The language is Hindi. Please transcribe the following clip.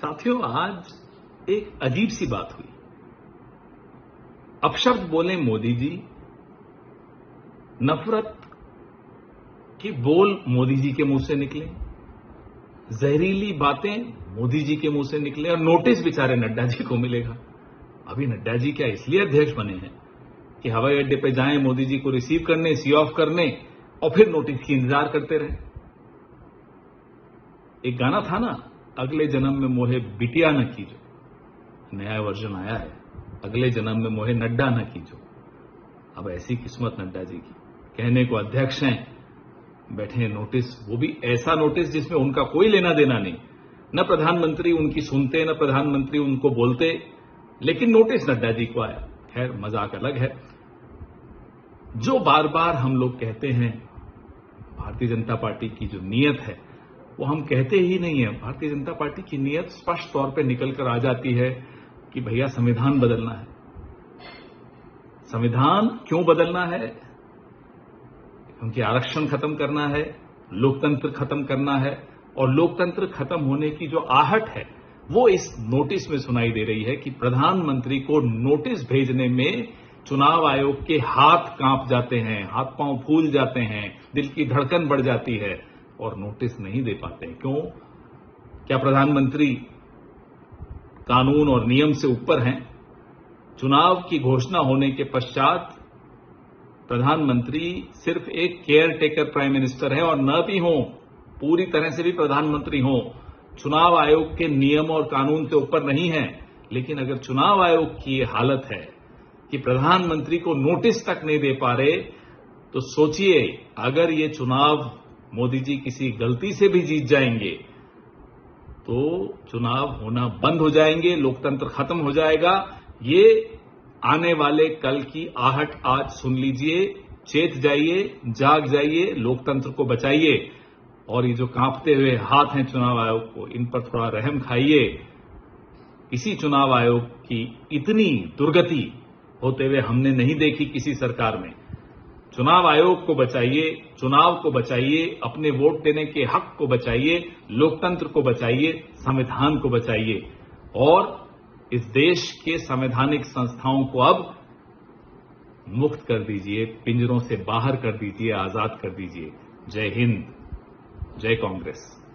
साथियों, आज एक अजीब सी बात हुई। अपशब्द बोले मोदी जी, नफरत के बोल मोदी जी के मुंह से निकले, जहरीली बातें मोदी जी के मुंह से निकले और नोटिस बेचारे नड्डा जी को मिलेगा। अभी नड्डा जी क्या इसलिए अध्यक्ष बने हैं कि हवाई अड्डे पे जाएं, मोदी जी को रिसीव करने, सी ऑफ करने और फिर नोटिस की इंतजार करते रहे। एक गाना था ना, अगले जन्म में मोहे बिटिया न कीजो, नया वर्जन आया है, अगले जन्म में मोहे नड्डा न कीजो। अब ऐसी किस्मत नड्डा जी की, कहने को अध्यक्ष हैं, बैठे हैं नोटिस, वो भी ऐसा नोटिस जिसमें उनका कोई लेना देना नहीं, न प्रधानमंत्री उनकी सुनते न प्रधानमंत्री उनको बोलते, लेकिन नोटिस नड्डा जी को आया। खैर, मजाक अलग है। जो बार बार हम लोग कहते हैं, भारतीय जनता पार्टी की जो नीयत है वो हम कहते ही नहीं है। भारतीय जनता पार्टी की नीयत स्पष्ट तौर पे निकल कर आ जाती है कि भैया संविधान बदलना है। संविधान क्यों बदलना है? क्योंकि आरक्षण खत्म करना है, लोकतंत्र खत्म करना है, और लोकतंत्र खत्म होने की जो आहट है वो इस नोटिस में सुनाई दे रही है कि प्रधानमंत्री को नोटिस भेजने में चुनाव आयोग के हाथ कांप जाते हैं, हाथ पांव फूल जाते हैं, दिल की धड़कन बढ़ जाती है और नोटिस नहीं दे पाते। क्यों? क्या प्रधानमंत्री कानून और नियम से ऊपर हैं? चुनाव की घोषणा होने के पश्चात प्रधानमंत्री सिर्फ एक केयर टेकर प्राइम मिनिस्टर है और न भी हो, पूरी तरह से भी प्रधानमंत्री हो, चुनाव आयोग के नियम और कानून के ऊपर नहीं है। लेकिन अगर चुनाव आयोग की यह हालत है कि प्रधानमंत्री को नोटिस तक नहीं दे पा रहे, तो सोचिए अगर ये चुनाव मोदी जी किसी गलती से भी जीत जाएंगे तो चुनाव होना बंद हो जाएंगे, लोकतंत्र खत्म हो जाएगा। ये आने वाले कल की आहट आज सुन लीजिए, चेत जाइए, जाग जाइए, लोकतंत्र को बचाइए। और ये जो कांपते हुए हाथ हैं चुनाव आयोग को, इन पर थोड़ा रहम खाइए। इसी चुनाव आयोग की इतनी दुर्गति होते हुए हमने नहीं देखी किसी सरकार में। चुनाव आयोग को बचाइए, चुनाव को बचाइए, अपने वोट देने के हक को बचाइए, लोकतंत्र को बचाइए, संविधान को बचाइए और इस देश के संवैधानिक संस्थाओं को अब मुक्त कर दीजिए, पिंजरों से बाहर कर दीजिए, आजाद कर दीजिए। जय हिंद, जय कांग्रेस।